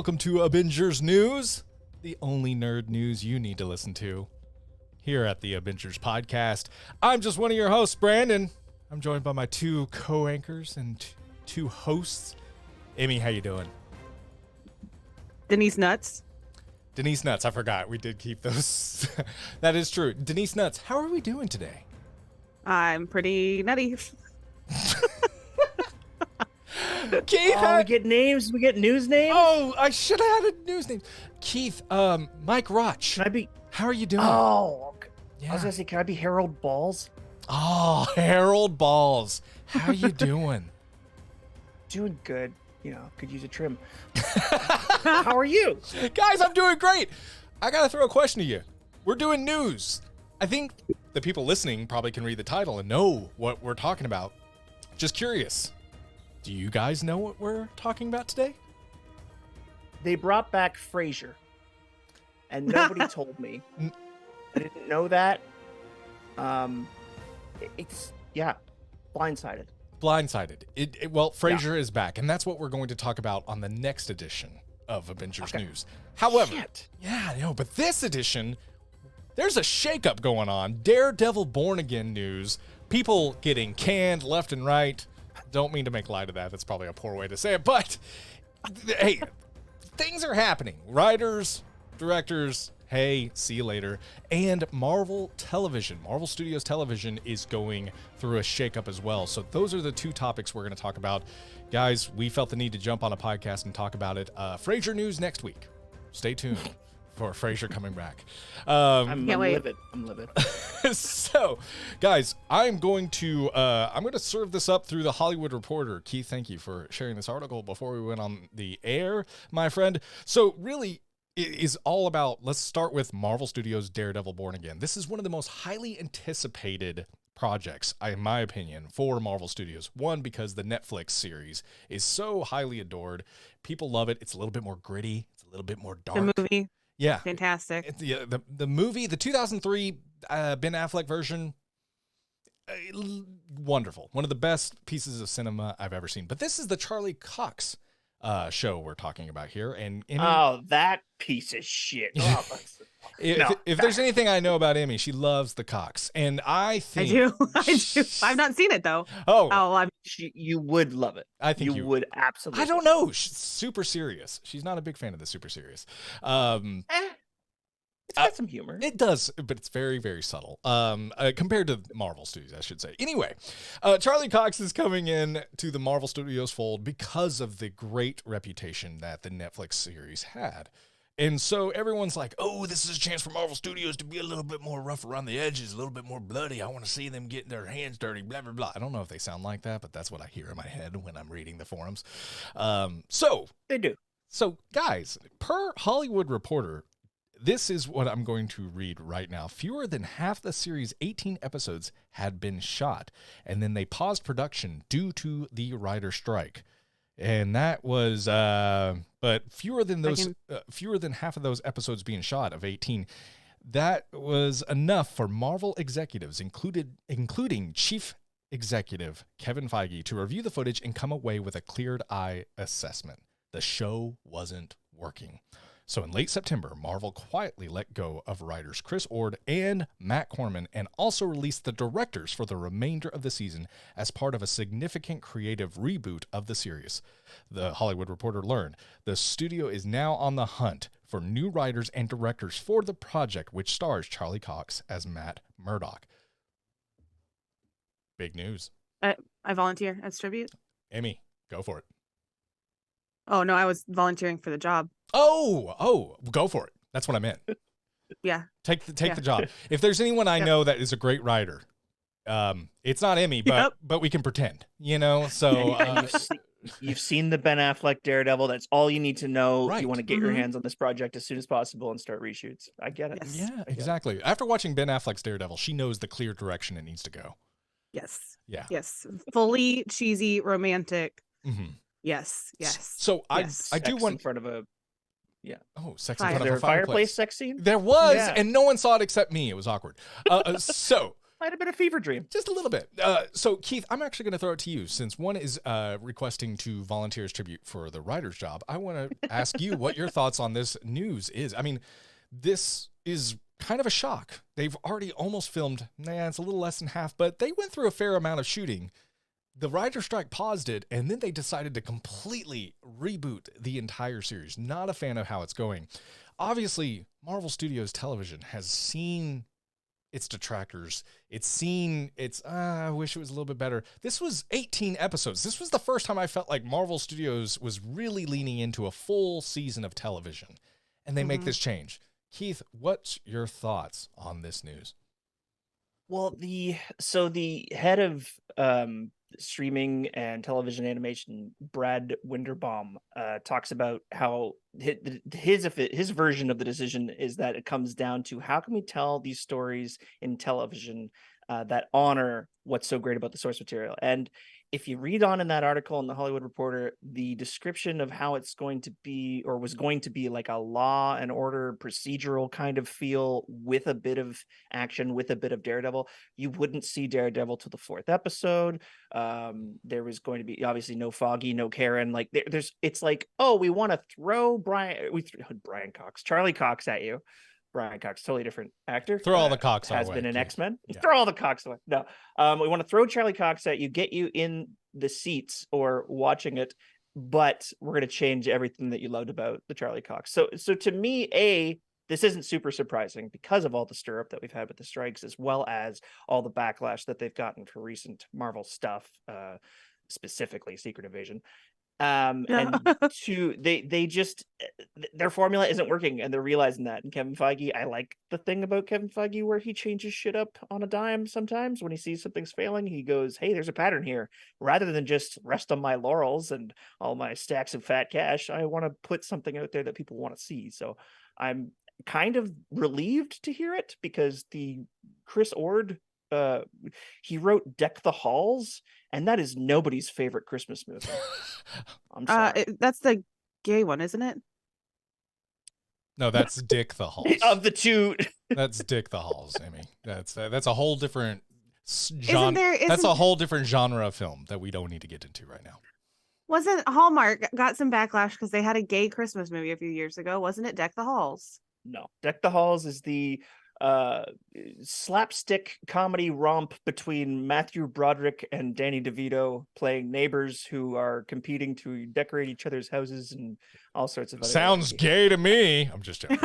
Welcome to Abingers News, the only nerd news you need to listen to here at the Abingers podcast. I'm just one of your hosts, Brandon. I'm joined by my two co-anchors and two hosts. Amy, how you doing? Denise Nuts. Denise Nuts, I forgot. We did keep those. That is true. Denise Nuts, how are we doing today? I'm pretty nutty. Keith, we get names. We get news names. Oh, I should have had a news name. Keith, Mike Roch. Can I be? How are you doing? Oh, yeah. I was gonna say, can I be Harold Balls? Oh, Harold Balls. How you doing? Doing good. You know, could use a trim. How are you? Guys, I'm doing great. I gotta throw a question to you. We're doing news. I think the people listening probably can read the title and know what we're talking about. Just curious. Do you guys know what we're talking about today? They brought back Frasier, and nobody told me. I didn't know that. It's blindsided. Blindsided. Well, Frasier is back, and that's what we're going to talk about on the next edition of Abingers News. However, but this edition, there's a shakeup going on. Daredevil Born Again news. People getting canned left and right. Don't mean to make light of that. That's probably a poor way to say it, but hey, things are happening. Writers, directors, hey, see you later. And Marvel Studios Television is going through a shakeup as well. So those are the two topics we're going to talk about. Guys, we felt the need to jump on a podcast and talk about it. Frasier news next week. Stay tuned for Frasier coming back. I'm livid. So, guys, I'm going to serve this up through the Hollywood Reporter. Keith, thank you for sharing this article before we went on the air, my friend. So, really, it is all about, let's start with Marvel Studios' Daredevil Born Again. This is one of the most highly anticipated projects, in my opinion, for Marvel Studios. One, because the Netflix series is so highly adored. People love it. It's a little bit more gritty. It's a little bit more dark. The movie. Yeah. Fantastic. The movie, the 2003 Ben Affleck version, wonderful. One of the best pieces of cinema I've ever seen. But this is the Charlie Cox show we're talking about here. And Emmy, that piece of shit. if there's anything I know about Emmy, she loves the Cox. And I think... I do. I've not seen it, though. You would love it. I think you would absolutely. I don't know. She's super serious. She's not a big fan of the super serious. It's got some humor. It does, but it's very, very subtle compared to Marvel Studios, I should say. Anyway, Charlie Cox is coming in to the Marvel Studios fold because of the great reputation that the Netflix series had. And so everyone's like, oh, this is a chance for Marvel Studios to be a little bit more rough around the edges, a little bit more bloody. I want to see them getting their hands dirty, blah, blah, blah. I don't know if they sound like that, but that's what I hear in my head when I'm reading the forums. So they do. So, guys, per Hollywood Reporter, this is what I'm going to read right now. Fewer than half the series' 18 episodes had been shot, and then they paused production due to the writer strike. And that was, but fewer than half of those episodes being shot of 18, that was enough for Marvel executives, including Chief Executive Kevin Feige, to review the footage and come away with a cleared eye assessment. The show wasn't working. So in late September, Marvel quietly let go of writers Chris Ord and Matt Corman and also released the directors for the remainder of the season as part of a significant creative reboot of the series. The Hollywood Reporter learned the studio is now on the hunt for new writers and directors for the project, which stars Charlie Cox as Matt Murdock. Big news. I volunteer as tribute. Amy, go for it. Oh, no, I was volunteering for the job. Oh, go for it. That's what I meant. Yeah. Take the job. If there's anyone I know that is a great writer, it's not Emmy, but we can pretend, so you've seen the Ben Affleck Daredevil. That's all you need to know. Right. You want to get your hands on this project as soon as possible and start reshoots. I get it. Yes. Yeah, exactly. After watching Ben Affleck's Daredevil, she knows the clear direction it needs to go. Yes. Yeah. Yes. Fully cheesy, romantic. Mm-hmm. Yes. So I do want in front of a sex Fire. in front Is there of a fireplace sex scene? There was, Yeah. and no one saw it except me. It was awkward. So I had a bit of fever dream. Just a little bit. So, Keith, I'm actually going to throw it to you. Since one is requesting to volunteer as tribute for the writer's job, I want to ask you what your thoughts on this news is. I mean, this is kind of a shock. They've already almost filmed, it's a little less than half, but they went through a fair amount of shooting. The writer's strike paused it, and then they decided to completely reboot the entire series. Not a fan of how it's going. Obviously, Marvel Studios Television has seen its detractors. It's seen its, I wish it was a little bit better. This was 18 episodes. This was the first time I felt like Marvel Studios was really leaning into a full season of television, and they make this change. Keith, what's your thoughts on this news? Well, the head of streaming and television animation, Brad Winderbaum, talks about how his version of the decision is that it comes down to how can we tell these stories in television that honor what's so great about the source material. And if you read on in that article in the Hollywood Reporter, the description of how it's going to be, or was going to be, like a Law and Order procedural kind of feel with a bit of action, with a bit of Daredevil, you wouldn't see Daredevil till the 4th episode. There was going to be obviously no Foggy, no Karen. Like it's like, oh, we want to throw Charlie Cox at you. Brian Cox, totally different actor. Throw all the Cox has away, been in Keith. X-Men. Yeah. Throw all the Cox away. No, we want to throw Charlie Cox at you, get you in the seats or watching it, but we're going to change everything that you loved about the Charlie Cox. So to me, this isn't super surprising because of all the stir up that we've had with the strikes, as well as all the backlash that they've gotten for recent Marvel stuff, specifically Secret Invasion. And they just, their formula isn't working, and they're realizing that. And Kevin Feige, I like the thing about Kevin Feige where he changes shit up on a dime. Sometimes when he sees something's failing, he goes, hey, there's a pattern here. Rather than just rest on my laurels and all my stacks of fat cash, I want to put something out there that people want to see. So I'm kind of relieved to hear it, because the Chris Ord, he wrote Deck the Halls, and that is nobody's favorite Christmas movie. I'm sorry. That's the gay one, isn't it? No, that's Dick the Halls. Of the two, that's Dick the Halls, Amy. That's a whole different genre. That's a whole different genre of film that we don't need to get into right now. Wasn't Hallmark got some backlash because they had a gay Christmas movie a few years ago? Wasn't it Deck the Halls? No, Deck the Halls is the slapstick comedy romp between Matthew Broderick and Danny DeVito, playing neighbors who are competing to decorate each other's houses and all sorts of other sounds gay to me. I'm just joking.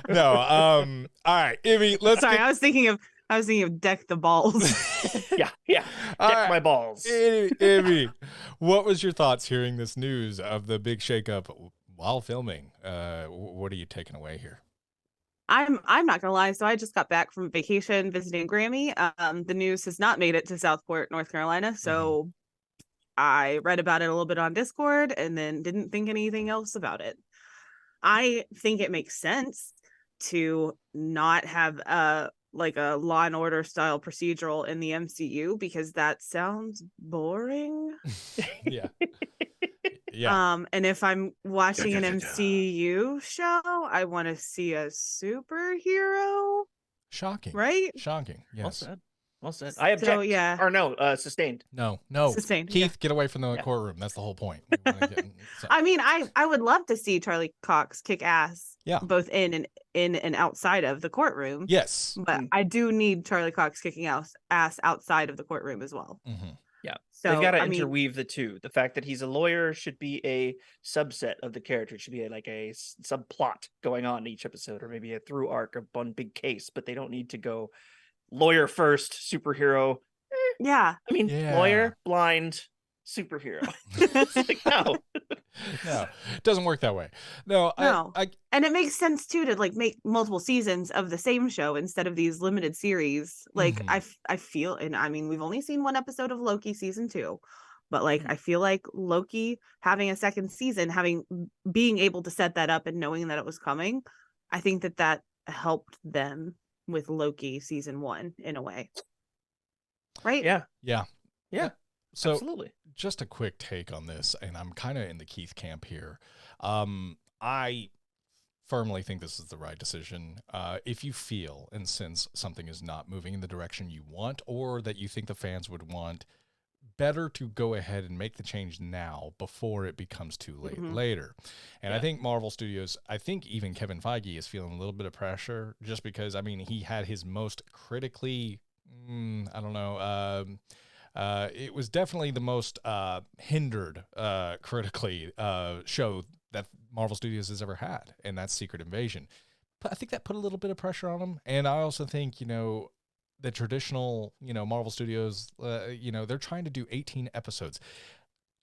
No, all right, Ivy, I was thinking of Deck the Balls. yeah Deck my balls. Ivy, what was your thoughts hearing this news of the big shakeup while filming? What are you taking away here? I'm not gonna lie. So I just got back from vacation visiting Grammy. The news has not made it to Southport, North Carolina. So I read about it a little bit on Discord and then didn't think anything else about it. I think it makes sense to not have a Law and Order style procedural in the MCU, because that sounds boring. Yeah. Yeah. And if I'm watching an MCU show, I want to see a superhero. Shocking. Right? Shocking. Yes. Well said. I object. So, yeah. Or no, sustained. No. Sustained. Keith, get away from the courtroom. That's the whole point. I mean, I would love to see Charlie Cox kick ass. Yeah. Both in and outside of the courtroom. Yes. But I do need Charlie Cox kicking ass outside of the courtroom as well. Mm-hmm. Yeah. So they've got to interweave the two. The fact that he's a lawyer should be a subset of the character. It should be a subplot going on in each episode, or maybe a through arc of one big case, but they don't need to go lawyer first, superhero. Yeah. I mean, lawyer, blind, superhero. It's like, no. No, it doesn't work that way. No. And it makes sense too to make multiple seasons of the same show instead of these limited series. I feel, and I mean, we've only seen one episode of Loki season 2, but I feel like Loki having a second season, being able to set that up and knowing that it was coming, I think that helped them with Loki season 1 in a way. Right? Yeah. So absolutely. Just a quick take on this, and I'm kind of in the Keith camp here. I firmly think this is the right decision. If you feel and sense something is not moving in the direction you want, or that you think the fans would want, better to go ahead and make the change now before it becomes too late later. And I think Marvel Studios, I think even Kevin Feige is feeling a little bit of pressure, just because, I mean, he had his most critically, I don't know, it was definitely the most hindered critically show that Marvel Studios has ever had, and that's Secret Invasion. But I think that put a little bit of pressure on him. And I also think, the traditional, Marvel Studios, they're trying to do 18 episodes.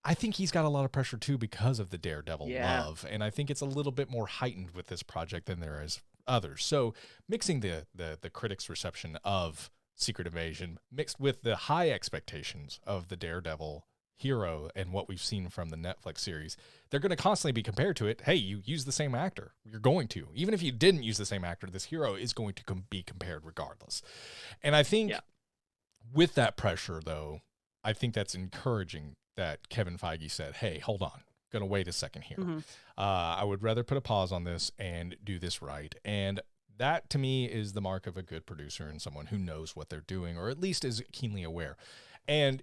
I think he's got a lot of pressure too because of the Daredevil love. And I think it's a little bit more heightened with this project than there is others. So mixing the critics' reception of Secret Invasion mixed with the high expectations of the Daredevil hero and what we've seen from the Netflix series, they're going to constantly be compared to it. Hey, you use the same actor. You're going to. Even if you didn't use the same actor, this hero is going to be compared regardless. And I think with that pressure, though, I think that's encouraging that Kevin Feige said, hey, hold on. Going to wait a second here. I would rather put a pause on this and do this right. And that, to me, is the mark of a good producer and someone who knows what they're doing, or at least is keenly aware. And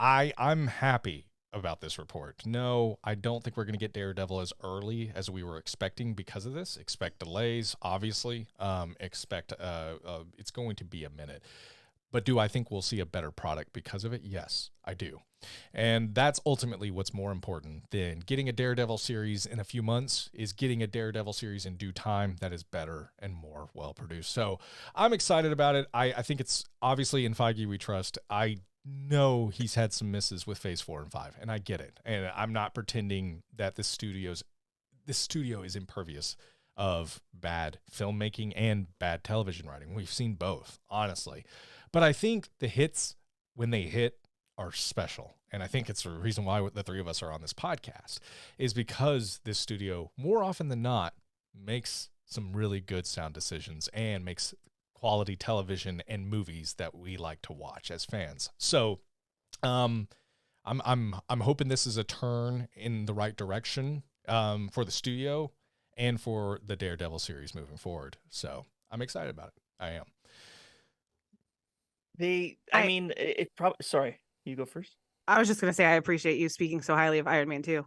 I'm happy about this report. No, I don't think we're going to get Daredevil as early as we were expecting because of this. Expect delays, obviously. Expect it's going to be a minute. But do I think we'll see a better product because of it? Yes, I do. And that's ultimately what's more important than getting a Daredevil series in a few months, is getting a Daredevil series in due time that is better and more well-produced. So I'm excited about it. I think it's obviously in Feige we trust. I know he's had some misses with Phase 4 and 5, and I get it. And I'm not pretending that this studio is impervious of bad filmmaking and bad television writing. We've seen both, honestly. But I think the hits, when they hit, are special. And I think it's the reason why the three of us are on this podcast, is because this studio, more often than not, makes some really good sound decisions and makes quality television and movies that we like to watch as fans. So I'm hoping this is a turn in the right direction for the studio and for the Daredevil series moving forward. So I'm excited about it. I am. It probably, sorry, you go first. I was just going to say, I appreciate you speaking so highly of Iron Man 2.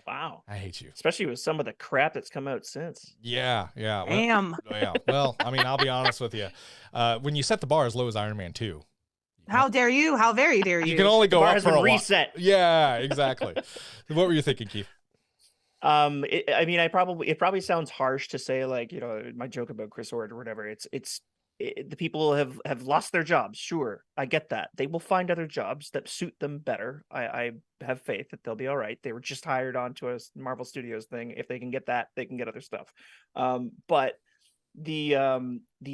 Wow. I hate you. Especially with some of the crap that's come out since. Yeah. Well, Damn. yeah. Well, I mean, I'll be honest with you. When you set the bar as low as Iron Man 2. How dare you? How very dare you? You can only go up for a reset. Yeah, exactly. What were you thinking, Keith? It probably sounds harsh to say, like, my joke about Chris Ord or whatever. The people have lost their jobs. Sure, I get that. They will find other jobs that suit them better. I have faith that they'll be all right. They were just hired onto a Marvel Studios thing. If they can get that, they can get other stuff. But the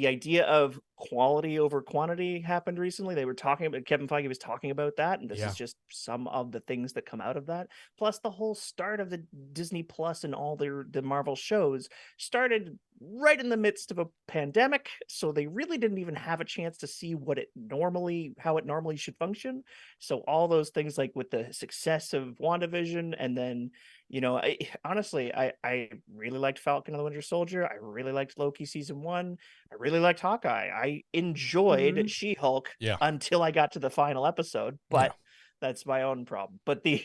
idea of quality over quantity happened recently. They were talking about, Kevin Feige was talking about that, and this is just some of the things that come out of that. Plus, the whole start of the Disney Plus and all the Marvel shows started right in the midst of a pandemic, so they really didn't even have a chance to see how it normally should function. So all those things, like with the success of WandaVision, and then I really liked Falcon and the Winter Soldier. I really liked Loki season 1. I really liked Hawkeye. I enjoyed She-Hulk until I got to the final episode, but that's my own problem. But they're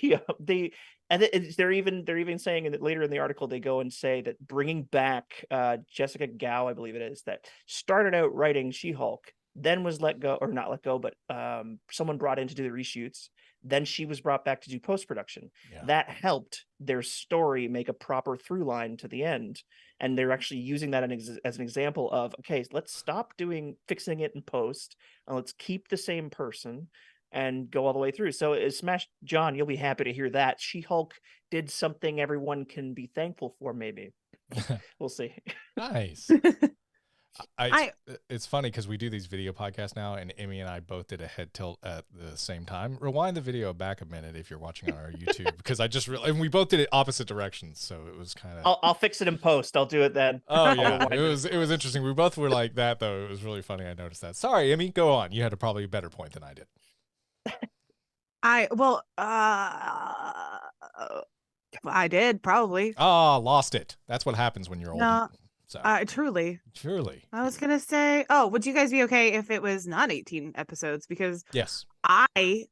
even saying that later in the article, they go and say that bringing back Jessica Gao, I believe it is, that started out writing She-Hulk, then was let go, or not let go, but someone brought in to do the reshoots. Then she was brought back to do post-production. That helped their story make a proper through line to the end. And they're actually using that as an example of, okay, let's stop fixing it in post, and let's keep the same person and go all the way through. So Smash John, you'll be happy to hear that She-Hulk did something everyone can be thankful for, maybe. We'll see. Nice. It's funny because we do these video podcasts now, and Emmy and I both did a head tilt at the same time. Rewind the video back a minute if you're watching on our YouTube, because I just realized, and we both did it opposite directions, so it was kind of. I'll fix it in post. I'll do it then. Oh yeah, it was interesting. We both were like that, though. It was really funny. I noticed that. Sorry, Emmy, go on. You had probably a better point than I did. I did probably. Lost it. That's what happens when you're old. No, So truly. surely. I was gonna say, oh, would you guys be okay if it was not 18 episodes? Because Yes. I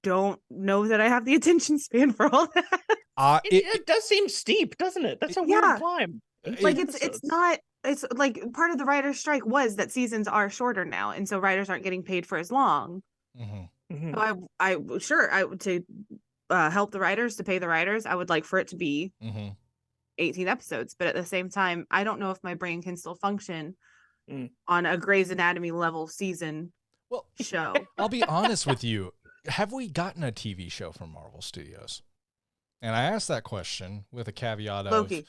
don't know that I have the attention span for all that. It does seem steep, doesn't it? That's a weird climb. Like it's not. It's like part of the writer's strike was that seasons are shorter now, and so writers aren't getting paid for as long. So to help the writers, to pay the writers, I would like for it to be 18 episodes. But at the same time, I don't know if my brain can still function on a Grey's Anatomy level season show. I'll be honest with you. Have we gotten a TV show from Marvel Studios? And I asked that question with a caveat of Loki.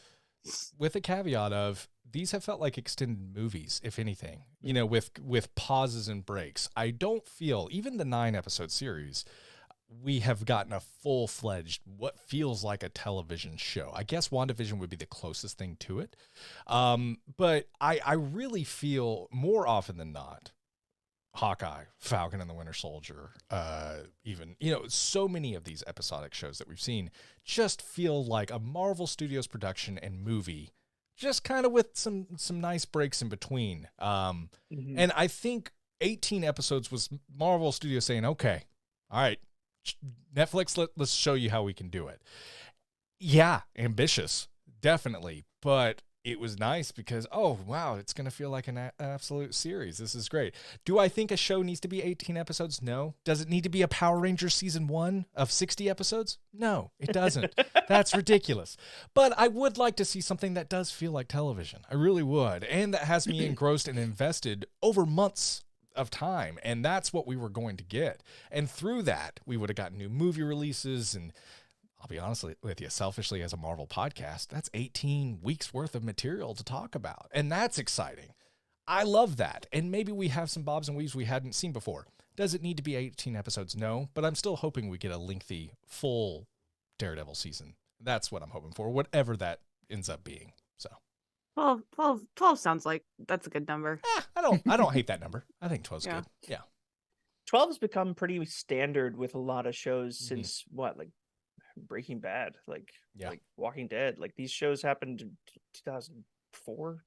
These have felt like extended movies, if anything, with pauses and breaks. I don't feel, even the 9-episode series, we have gotten a full-fledged, what feels like a television show. I guess WandaVision would be the closest thing to it. But I really feel more often than not, Hawkeye, Falcon and the Winter Soldier, even, so many of these episodic shows that we've seen just feel like a Marvel Studios production and movie, just kind of with some nice breaks in between. And I think 18 episodes was Marvel Studios saying, okay, all right, Netflix, let's show you how we can do it. Yeah, ambitious, definitely, but it was nice because, oh, wow, it's going to feel like an absolute series. This is great. Do I think a show needs to be 18 episodes? No. Does it need to be a Power Rangers season 1 of 60 episodes? No, it doesn't. That's ridiculous. But I would like to see something that does feel like television. I really would. And that has me engrossed and invested over months of time. And that's what we were going to get. And through that, we would have gotten new movie releases. And I'll be honest with you, selfishly, as a Marvel podcast, that's 18 weeks worth of material to talk about. And that's exciting. I love that. And maybe we have some bobs and weaves we hadn't seen before. Does it need to be 18 episodes? No, but I'm still hoping we get a lengthy, full Daredevil season. That's what I'm hoping for, whatever that ends up being. So 12 sounds like that's a good number. I don't hate that number. I think 12's good. Yeah. 12 has become pretty standard with a lot of shows since Breaking Bad, like Walking Dead. Like these shows happened in 2004.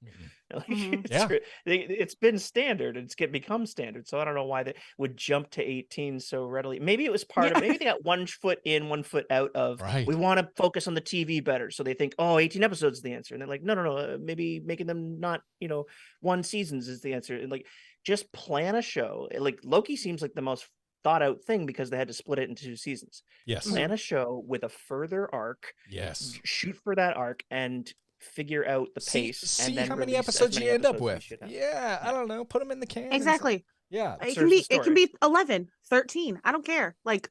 It's been standard. It's become standard. So I don't know why they would jump to 18 so readily. Maybe it was maybe they got 1 foot in, 1 foot out of, we want to focus on the TV better. So they think, 18 episodes is the answer. And they're like, no. Maybe making them not, 1 seasons is the answer. And like, just plan a show. Like Loki seems like the most thought out thing because they had to split it into 2 seasons. Yes. Plan a show with a further arc. Yes. Shoot for that arc and figure out the pace. See and then how many episodes you end up with. Yeah, I don't know. Put them in the can. Exactly. Yeah. It can be 11, 13. I don't care. Like,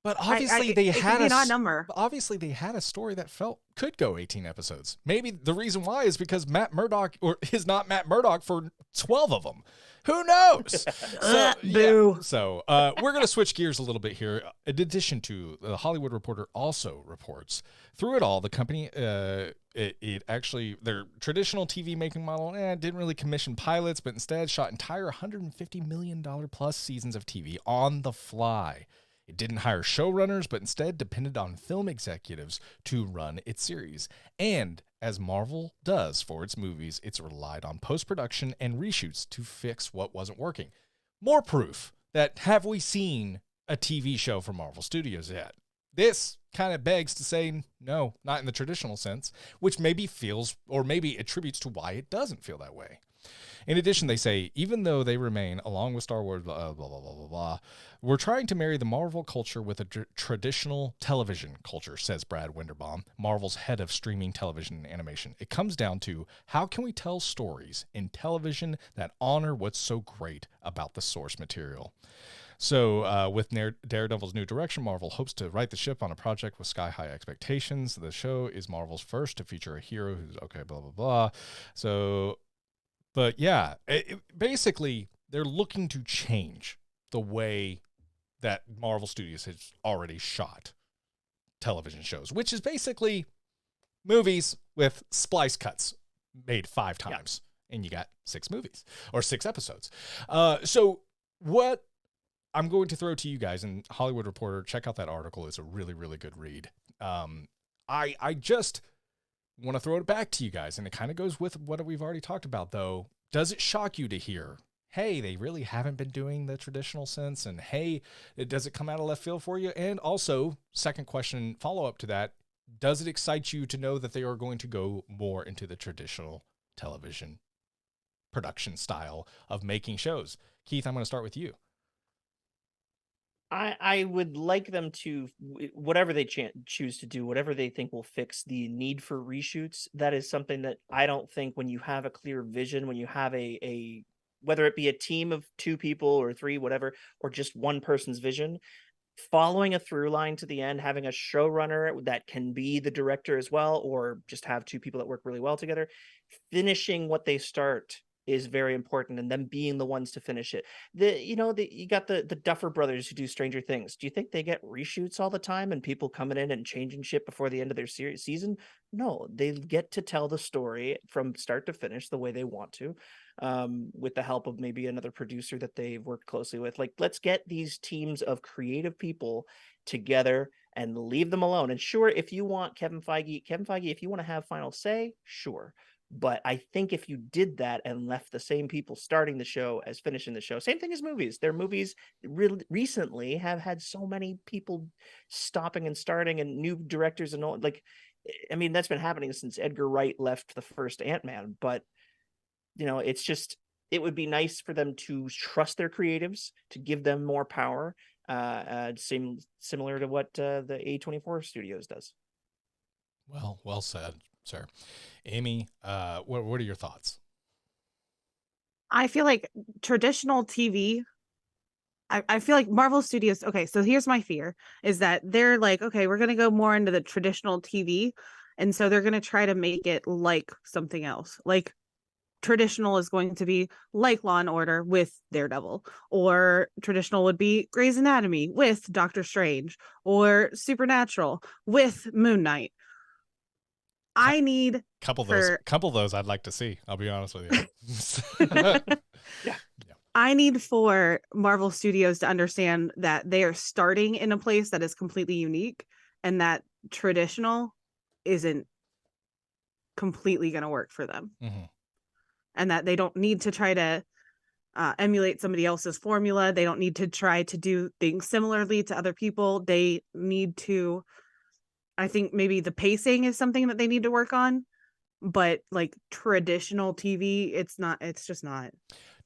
but obviously they had an odd number. Obviously they had a story that could go 18 episodes. Maybe the reason why is because Matt Murdock is not Matt Murdock for 12 of them. Who knows? Boo. So we're going to switch gears a little bit here. In addition to the Hollywood Reporter also reports through it all, the company, it actually, their traditional TV making model didn't really commission pilots, but instead shot entire $150 million plus seasons of TV on the fly. It didn't hire showrunners, but instead depended on film executives to run its series. And as Marvel does for its movies, it's relied on post-production and reshoots to fix what wasn't working. More proof that have we seen a TV show from Marvel Studios yet? This kind of begs to say no, not in the traditional sense, which maybe feels or maybe attributes to why it doesn't feel that way. In addition, they say, even though they remain, along with Star Wars, blah, blah, blah, blah, blah, blah, we're trying to marry the Marvel culture with a traditional television culture, says Brad Winderbaum, Marvel's head of streaming television and animation. It comes down to, how can we tell stories in television that honor what's so great about the source material? So with Daredevil's new direction, Marvel hopes to right the ship on a project with sky-high expectations. The show is Marvel's first to feature a hero who's, okay, blah, blah, blah. So... But yeah, basically, they're looking to change the way that Marvel Studios has already shot television shows, which is basically movies with splice cuts made 5 times, and you got 6 movies or 6 episodes. So what I'm going to throw to you guys, and Hollywood Reporter, check out that article. It's a really, really good read. I just want to throw it back to you guys, and it kind of goes with what we've already talked about, though. Does it shock you to hear, hey, they really haven't been doing the traditional sense, and hey, does it come out of left field for you? And also, second question, follow-up to that, does it excite you to know that they are going to go more into the traditional television production style of making shows? Keith, I'm going to start with you. I would like them to, whatever they choose to do, whatever they think will fix the need for reshoots. That is something that I don't think, when you have a clear vision, when you have a whether it be a team of 2 people or 3, whatever, or just one person's vision, following a through line to the end, having a showrunner that can be the director as well, or just have 2 people that work really well together, finishing what they start is very important, and them being the ones to finish it. You got the Duffer Brothers who do Stranger Things. Do you think they get reshoots all the time and people coming in and changing shit before the end of their season? No, they get to tell the story from start to finish the way they want to, with the help of maybe another producer that they've worked closely with. Like, let's get these teams of creative people together and leave them alone. And sure, if you want Kevin Feige, if you want to have final say, sure. But I think if you did that and left the same people starting the show as finishing the show, same thing as movies. Their movies really recently have had so many people stopping and starting, and new directors and all. Like, I mean, that's been happening since Edgar Wright left the first Ant-Man. But it's just, it would be nice for them to trust their creatives, to give them more power. Similar to what the A24 Studios does. Well said, sir. Amy, what are your thoughts? I feel like traditional TV, I feel like Marvel Studios, okay, so here's my fear, is that they're like, okay, we're going to go more into the traditional TV, and so they're going to try to make it like something else. Like, traditional is going to be like Law and Order with Daredevil, or traditional would be Grey's Anatomy with Doctor Strange, or Supernatural with Moon Knight. I need couple of those I'd like to see. I'll be honest with you. Yeah. I need for Marvel Studios to understand that they are starting in a place that is completely unique, and that traditional isn't completely going to work for them. Mm-hmm. And that they don't need to try to emulate somebody else's formula. They don't need to try to do things similarly to other people. They need to, I think maybe the pacing is something that they need to work on, but like traditional TV, it's just not.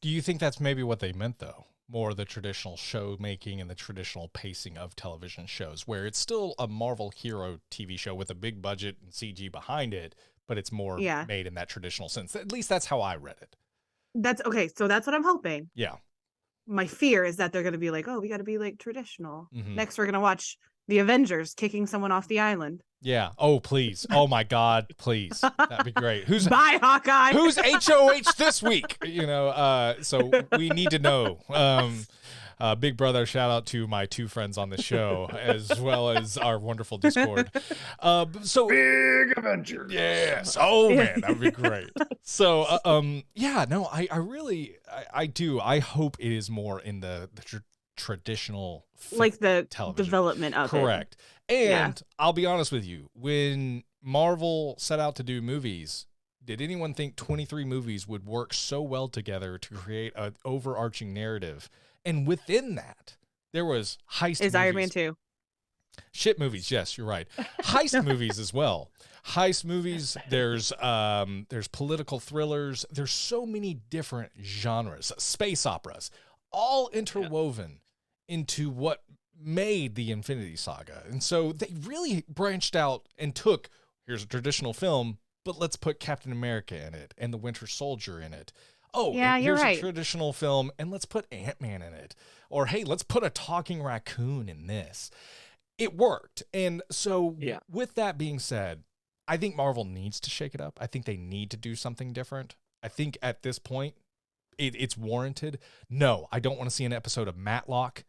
Do you think that's maybe what they meant, though? More the traditional show making and the traditional pacing of television shows, where it's still a Marvel hero TV show with a big budget and CG behind it, but it's more made in that traditional sense. At least that's how I read it. That's okay. So that's what I'm hoping. Yeah. My fear is that they're going to be like, oh, we got to be like traditional. Mm-hmm. Next, we're going to watch the Avengers kicking someone off the island. Yeah. Oh, please. Oh my God, please. That'd be great. Bye, Hawkeye. Who's HOH this week? So we need to know. Big brother, shout out to my 2 friends on the show, as well as our wonderful Discord. So Big Avengers. Yes. Oh man, that would be great. So, I really do. I hope it is more in the traditional, like the television development of correct. it. And I'll be honest with you, when Marvel set out to do movies, did anyone think 23 movies would work so well together to create an overarching narrative? And within that, there was heist movies. Iron Man 2. Shit movies, yes, you're right. Heist movies as well. Heist movies, there's political thrillers, there's so many different genres, space operas, all interwoven into what made the Infinity Saga. And so they really branched out and took, here's a traditional film, but let's put Captain America in it and the Winter Soldier in it. Oh, yeah, here's a traditional film, and let's put Ant-Man in it. Or, hey, let's put a talking raccoon in this. It worked. And so with that being said, I think Marvel needs to shake it up. I think they need to do something different. I think at this point, it's warranted. No, I don't want to see an episode of Matlock,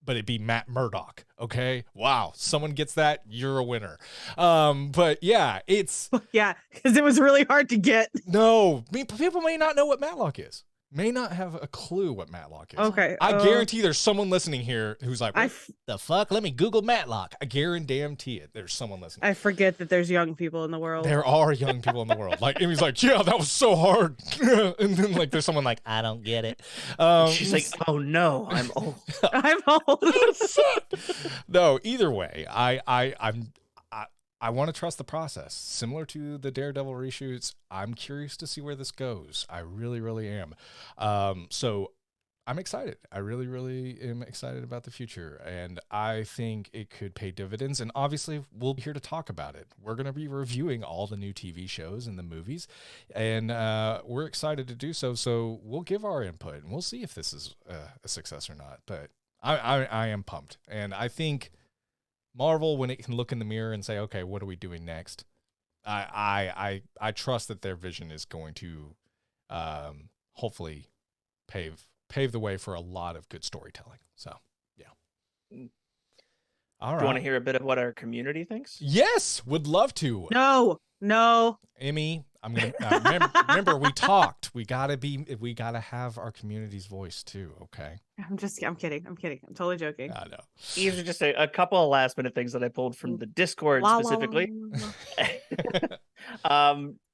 but it'd be Matt Murdock. Okay. Wow. Someone gets that. You're a winner. But yeah, it's. Yeah. Cause it was really hard to get. No, people may not know what Matlock is. may not have a clue what Matlock is. Okay. I guarantee there's someone listening here who's like, what the fuck? Let me Google Matlock. I guarantee it. There's someone listening. I forget that there's young people in the world. There are young people in the world. Like, Amy's like, yeah, that was so hard. And then like there's someone like, I don't get it. She's like, oh no, I'm old. I'm old. No, either way, I want to trust the process. Similar to the Daredevil reshoots, I'm curious to see where this goes. I really, really am. So I'm excited. I really, really am excited about the future. And I think it could pay dividends. And obviously, we'll be here to talk about it. We're going to be reviewing all the new TV shows and the movies. And we're excited to do so. So we'll give our input and we'll see if this is a success or not. But I am pumped. And I think Marvel, when it can look in the mirror and say, okay, what are we doing next? I trust that their vision is going to hopefully pave the way for a lot of good storytelling. So, yeah. All right. Do you want to hear a bit of what our community thinks? Yes, would love to. No. Emmy, I'm gonna remember we talked. We gotta have our community's voice too. Okay. I'm kidding. I'm totally joking. I know. These are just a couple of last minute things that I pulled from the Discord specifically.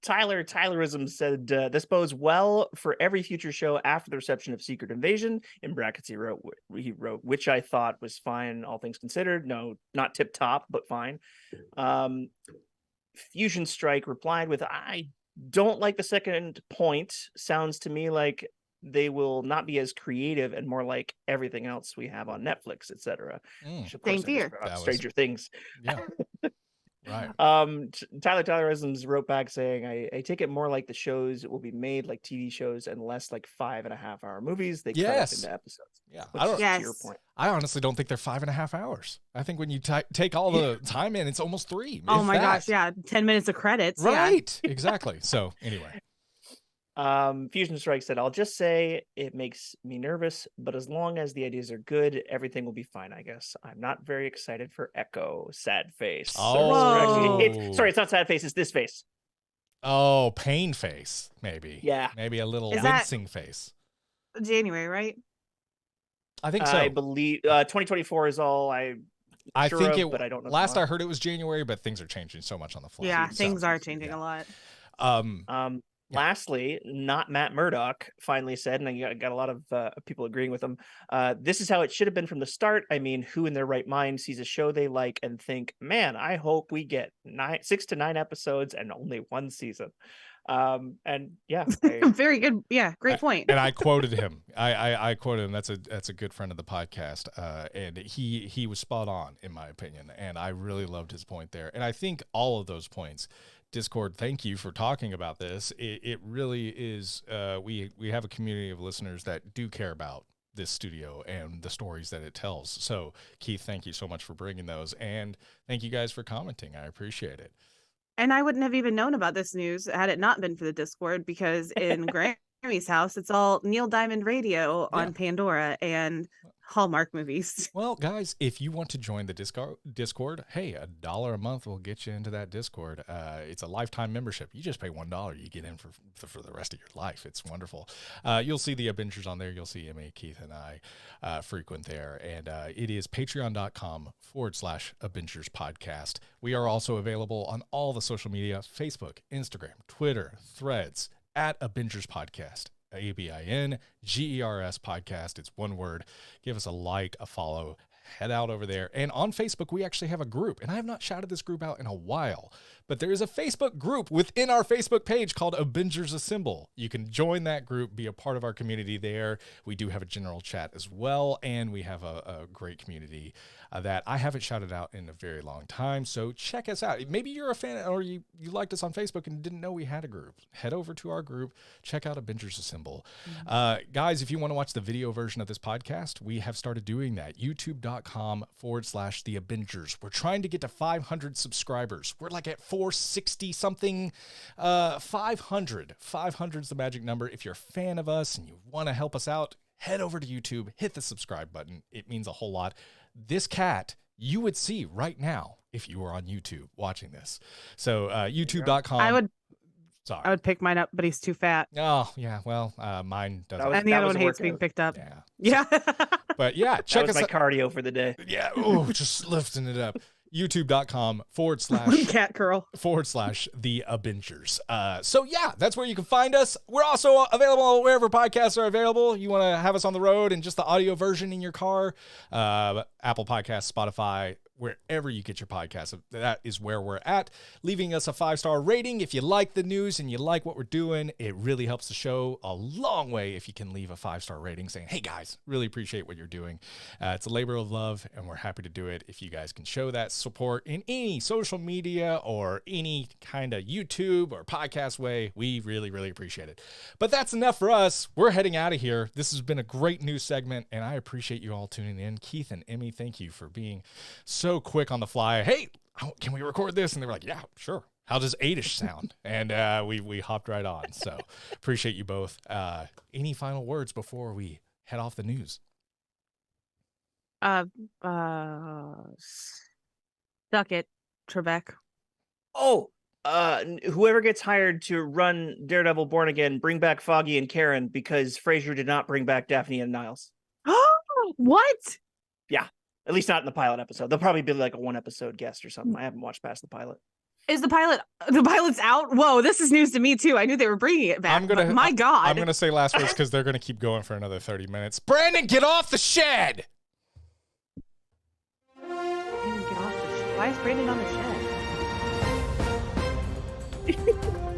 Tylerism said this bodes well for every future show after the reception of Secret Invasion. In brackets, he wrote, which I thought was fine, all things considered. No, not tip top, but fine. Fusion Strike replied with, I don't like the second point. Sounds to me like they will not be as creative and more like everything else we have on Netflix, etc. Same here. Stranger Things. Yeah. Right. Tylerisms wrote back saying, I take it more like the shows will be made like TV shows and less like 5.5 hour movies. They cut up into episodes. Yeah. To your point. I honestly don't think they're 5.5 hours. I think when you take all the time in, it's almost 3. Oh my gosh. Yeah. 10 minutes of credits. Right. Yeah. Exactly. So anyway. Fusion Strike said, I'll just say it makes me nervous, but as long as the ideas are good, everything will be fine, I guess. I'm not very excited for Echo. Sad face. Oh. Sorry, it's not sad face, it's this face. Oh, pain face, maybe. Yeah. Maybe a little wincing face. January, right? I think so. I believe 2024 is all I think it, but I don't know. Last I heard it was January, but things are changing so much on the fly. Yeah, things are changing a lot. Lastly, not Matt Murdock finally said, and I got a lot of people agreeing with him. This is how it should have been from the start. I mean, who in their right mind sees a show they like and think, man, I hope we get 6 to 9 episodes and only 1 season. And yeah, very good. Yeah, great point. And I quoted him. I quoted him. That's a good friend of the podcast. And he was spot on in my opinion. And I really loved his point there. And I think all of those points. Discord, thank you for talking about this. It really is. We have a community of listeners that do care about this studio and the stories that it tells. So, Keith, thank you so much for bringing those, and thank you guys for commenting. I appreciate it. And I wouldn't have even known about this news had it not been for the Discord, because in Grammy's house, it's all Neil Diamond Radio on Pandora and Hallmark movies. Well, guys, if you want to join the Discord, hey, $1 a month will get you into that Discord. It's a lifetime membership. You just pay $1, you get in for the rest of your life. It's wonderful. You'll see the Abingers on there. You'll see Emmy, Keith, and I frequent there. And it is patreon.com/Abingers podcast. We are also available on all the social media: Facebook, Instagram, Twitter, Threads, at Abingers podcast. ABINGERS podcast. It's one word. Give us a like, a follow, head out over there. And on Facebook, we actually have a group, and I have not shouted this group out in a while, but there is a Facebook group within our Facebook page called Abingers Assemble. You can join that group, be a part of our community there. We do have a general chat as well, and we have a great community that I haven't shouted out in a very long time. So check us out. Maybe you're a fan, or you liked us on Facebook and didn't know we had a group. Head over to our group. Check out Abingers Assemble. Guys, if you want to watch the video version of this podcast, we have started doing that. YouTube.com/The Abingers. We're trying to get to 500 subscribers. We're like at 460 something. 500. 500 is the magic number. If you're a fan of us and you want to help us out, head over to YouTube, hit the subscribe button. It means a whole lot. This cat you would see right now if you were on YouTube watching this. So YouTube.com. Sorry. I would pick mine up, but he's too fat. Oh, yeah. Well, mine doesn't. And the other was one a hates being workout. picked up. Yeah. Yeah. But yeah, That check was us my out. cardio for the day. Yeah. Oh, just lifting it up. YouTube.com/ Cat girl. / the Abingers. So yeah, that's where you can find us. We're also available wherever podcasts are available. You want to have us on the road and just the audio version in your car, Apple Podcasts, Spotify, wherever you get your podcasts. That is where we're at. Leaving us a 5-star rating. If you like the news and you like what we're doing, it really helps the show a long way if you can leave a 5-star rating saying, hey guys, really appreciate what you're doing. It's a labor of love and we're happy to do it. If you guys can show that support in any social media or any kind of YouTube or podcast way, we really, really appreciate it. But that's enough for us. We're heading out of here. This has been a great news segment and I appreciate you all tuning in. Keith and Emmy, thank you for being so quick on the fly. Hey, can we record this? And they were like, yeah, sure. How does 8ish sound? And we hopped right on. So appreciate you both. Any final words before we head off the news? Suck it, Trebek. Oh, whoever gets hired to run Daredevil Born Again, bring back Foggy and Karen because Frasier did not bring back Daphne and Niles. What? Yeah. At least not in the pilot episode. They'll probably be like a 1-episode guest or something. I haven't watched past the pilot. Is the pilot's out? Whoa, this is news to me too. I knew they were bringing it back. My God. I'm going to say last words because they're going to keep going for another 30 minutes. Brandon, get off the shed! Brandon, get off the shed. Why is Brandon on the shed?